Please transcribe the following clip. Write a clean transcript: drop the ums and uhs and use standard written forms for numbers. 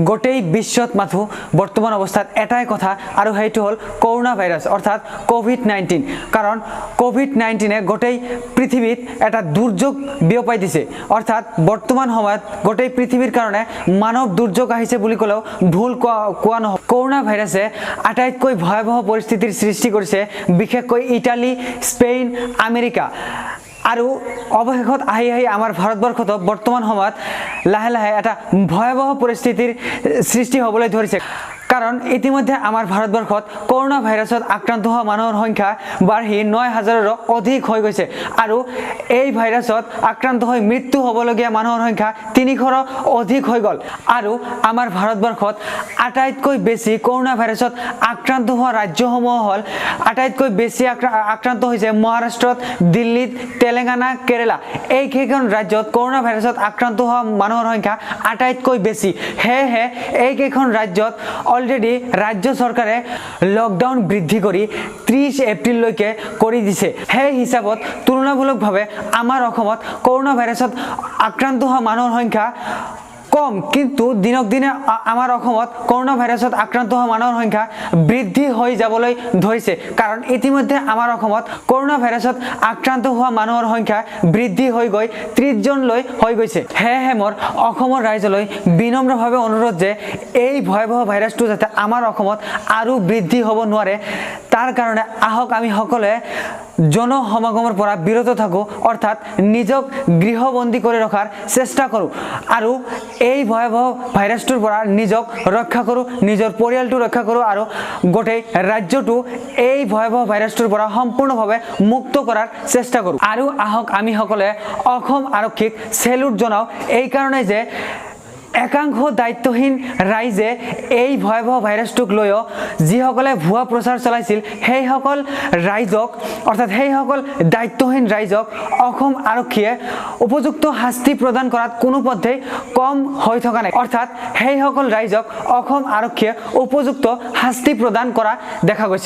গোটেই বিশ্বত মাথো বৰ্তমান অৱস্থাত এটাই কথা আৰু সেইটো হ'ল কৰোনা ভাইৰাছ অৰ্থাৎ কোভিড-19 কাৰণ কোভিড-19 গোটেই পৃথিৱীত এটা দুৰ্যোগ বিয়পাই দিছে অৰ্থাৎ বৰ্তমান সময়ত গোটেই পৃথিৱীৰ কাৰণে মানৱ দুৰ্যোগ আহিছে বুলি ক'লেও ভুল কোৱা নহয় কৰোনা ভাইৰাছে আটাইতকৈ ভয়াবহ পৰিস্থিতিৰ সৃষ্টি কৰিছে বিশেষকৈ ইটালী স্পেইন আমেৰিকা আৰু অৱশেষত আহি আমাৰ ভাৰতবৰ্ষত বৰ্তমান সময়ত লাহে লাহে এটা ভয়াবহ পৰিস্থিতিৰ সৃষ্টি হ'বলৈ ধৰিছে কাৰণ ইতিমধ্যে আমাৰ ভাৰতবৰ্ষত কৰোনা ভাইৰাছত আক্ৰান্ত হোৱা মানুহৰ সংখ্যা বাঢ়ি ৯,০০০ৰো অধিক হৈ গৈছে আৰু এই ভাইৰাছত আক্ৰান্ত হৈ মৃত্যু হ'বলগীয়া মানুহৰ সংখ্যা ৩০০ৰো অধিক হৈ গ'ল আৰু আমাৰ ভাৰতবৰ্ষত আটাইতকৈ বেছি কৰোনা ভাইৰাছত আক্ৰান্ত হোৱা ৰাজ্যসমূহ হ'ল আটাইতকৈ বেছি আক্ৰান্ত হৈছে মহাৰাষ্ট্ৰত দিল্লীত তেলেংগানা কেৰালা এইকেইখন ৰাজ্যত কৰোনা ভাইৰাছত আক্ৰান্ত হোৱা মানুহৰ সংখ্যা আটাইতকৈ বেছি সেয়েহে এইকেইখন ৰাজ্যত অলৰেডি ৰাজ্য চৰকাৰে লকডাউন বৃদ্ধি কৰি ৩০ এপ্ৰিললৈকে কৰি দিছে সেই হিচাপত তুলনামূলকভাৱে আমাৰ অসমত কৰোনা ভাইৰাছত আক্ৰান্ত হোৱা মানুহৰ সংখ্যা কম কিন্তু দিনক দিনে আমাৰ অসমত কৰোনা ভাইৰাছত আক্ৰান্ত হোৱা মানুহৰ সংখ্যা বৃদ্ধি হৈ যাবলৈ ধৰিছে কাৰণ ইতিমধ্যে আমাৰ অসমত কৰোনা ভাইৰাছত আক্ৰান্ত হোৱা মানুহৰ সংখ্যা বৃদ্ধি হৈ গৈ ৩০ জনলৈ হৈ গৈছে সেয়েহে মোৰ অসমৰ ৰাইজলৈ বিনম্ৰভাৱে অনুৰোধ যে এই ভয়াবহ ভাইৰাছটো যাতে আমাৰ অসমত আৰু বৃদ্ধি হ'ব নোৱাৰে তাৰ কাৰণে আহক আমি সকলোৱে জনসমাগমৰ পৰা বিৰত থাকো অৰ্থাৎ নিজক গৃহবন্দী কৰি ৰখাৰ চেষ্টা কৰোঁ আৰু এই ভয়াবহ ভাইৰাছটোৰ পৰা নিজক ৰক্ষা কৰোঁ নিজৰ পৰিয়ালটো ৰক্ষা কৰোঁ আৰু গোটেই ৰাজ্যটো এই ভয়াবহ ভাইৰাছটোৰ পৰা সম্পূৰ্ণভাৱে মুক্ত কৰাৰ চেষ্টা কৰোঁ আৰু আহক আমি সকলোৱে অসম আৰক্ষীক সেলুট জনাওঁ এই কাৰণে যে একাংশ দায়িত্বহীন ৰাইজে এই ভয়াবহ ভাইৰাছটোক লৈও যিসকলে ভুৱা প্ৰচাৰ চলাইছিল সেইসকল ৰাইজক অৰ্থাৎ সেইসকল দায়িত্বহীন ৰাইজক অসম আৰক্ষীয়ে উপযুক্ত শাস্তি প্ৰদান কৰাত কোনো পধ্যেই কম হৈ থকা নাই অৰ্থাৎ সেইসকল ৰাইজক অসম আৰক্ষীয়ে উপযুক্ত শাস্তি প্ৰদান কৰা দেখা গৈছে